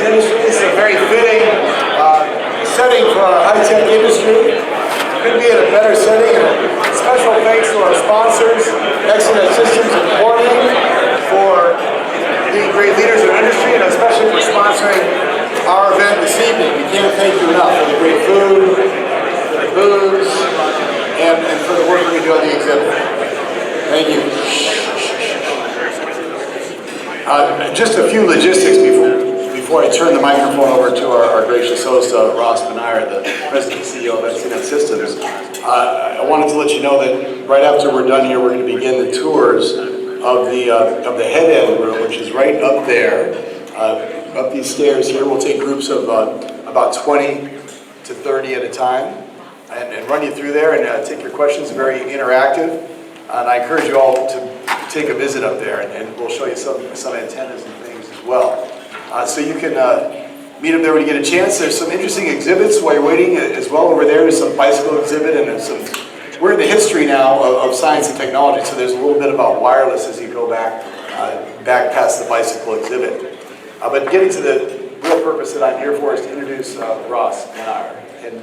industry. This is a very fitting setting for our high-tech industry. Couldn't be in a better setting. And special thanks to our sponsors, ExteNet Systems and Corning, for being great leaders in our industry, and especially for sponsoring our event this evening. We can't thank you enough for the great food, the booze, and for the work we do on the exhibit. Thank you. Just a few logistics before I turn the microphone over to our gracious host, Ross Manire, the President and CEO of ExteNet Systems. I wanted to let you know that right after we're done here, we're going to begin the tours of the head end room, which is right up there, up these stairs here. We'll take groups of about 20 to 30 at a time and run you through there and take your questions. Very interactive. And I encourage you all to take a visit up there, and we'll show you some antennas and things as well. So you can meet up there when you get a chance. There's some interesting exhibits while you're waiting as well. Over there is some bicycle exhibit, and there's some. We're in the history now of science and technology, so there's a little bit about wireless as you go back past the bicycle exhibit. But getting to the real purpose that I'm here for is to introduce Ross and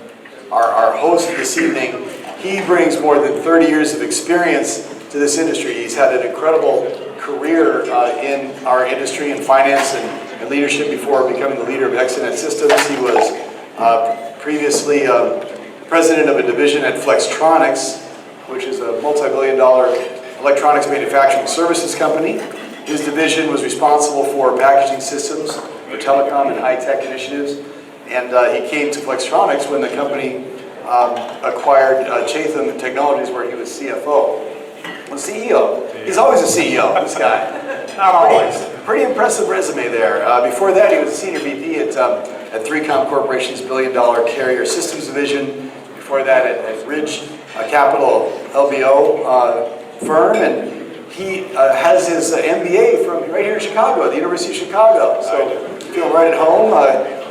our host this evening. He brings more than 30 years of experience to this industry. He's had an incredible career in our industry in finance and leadership before becoming the leader of ExteNet Systems. He was previously president of a division at Flextronics, which is a multi-billion-dollar electronics manufacturing services company. His division was responsible for packaging systems for telecom and high-tech initiatives. And he came to Flextronics when the company acquired Chatham Technologies, where he was CFO. Well, CEO. He's always a CEO, this guy. Not always. Pretty impressive resume there. Before that, he was a senior VP at 3Com Corporation's billion-dollar carrier systems division. Before that, at Ridge Capital LBO firm, and he has his MBA from right here in Chicago, the University of Chicago. So feel right at home.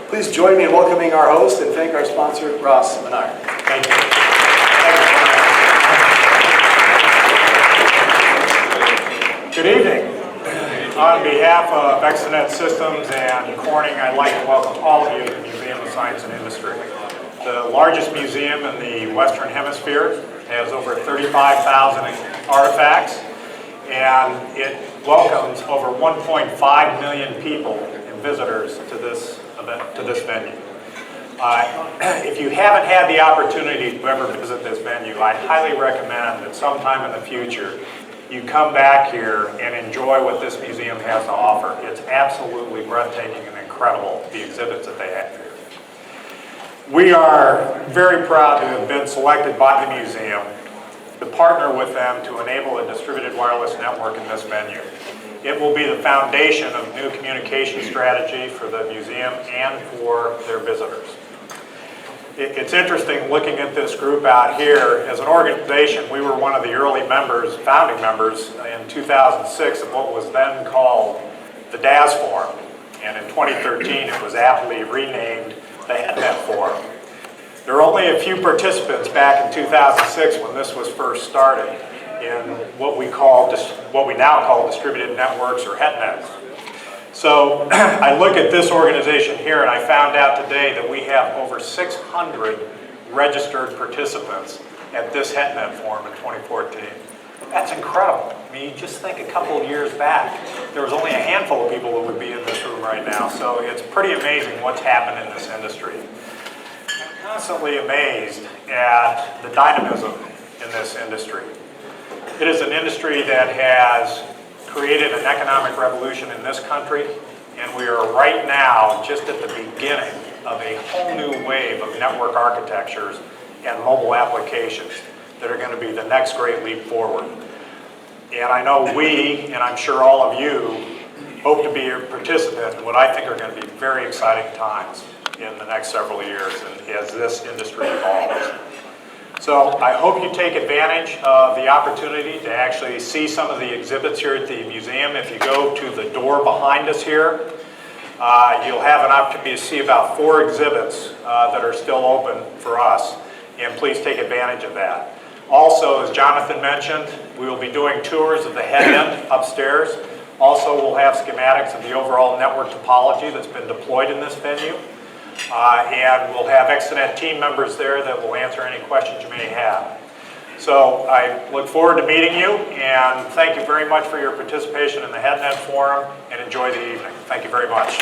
Please join me in welcoming our host and thank our sponsor, Ross Manire. Thank you. Good evening. On behalf of ExteNet Systems and Corning, I'd like to welcome all of you to the Museum of Science and Industry. The largest museum in the Western Hemisphere, has over 35,000 artifacts, and it welcomes over 1.5 million people and visitors to this event, to this venue. If you haven't had the opportunity to ever visit this venue, I highly recommend that sometime in the future you come back here and enjoy what this museum has to offer. It's absolutely breathtaking and incredible, the exhibits that they have here. We are very proud to have been selected by the museum to partner with them to enable a distributed wireless network in this venue. It will be the foundation of new communication strategy for the museum and for their visitors. It's interesting looking at this group out here. As an organization, we were one of the early members, founding members, in 2006 of what was then called the DAS Forum. And in 2013, it was aptly renamed the ExteNet Forum. There were only a few participants back in 2006 when this was first started in what we now call distributed networks or HETNETs. So I look at this organization here and I found out today that we have over 600 registered participants at this HETNET Forum in 2014. That's incredible. I mean, you just think a couple of years back, there was only a handful of people that would be in this room right now. So it's pretty amazing what's happened in this industry. I'm constantly amazed at the dynamism in this industry. It is an industry that has created an economic revolution in this country, and we are right now just at the beginning of a whole new wave of network architectures and mobile applications that are going to be the next great leap forward. And I know we, and I'm sure all of you, hope to be a participant in what I think are going to be very exciting times in the next several years as this industry evolves. So I hope you take advantage of the opportunity to actually see some of the exhibits here at the museum. If you go to the door behind us here, you'll have an opportunity to see about 4 exhibits that are still open for us, and please take advantage of that. Also, as Jonathan mentioned, we will be doing tours of the head end upstairs. Also, we'll have schematics of the overall network topology that's been deployed in this venue. And we'll have ExteNet team members there that will answer any questions you may have. So I look forward to meeting you, and thank you very much for your participation in the HeadNet Forum, and enjoy the evening. Thank you very much.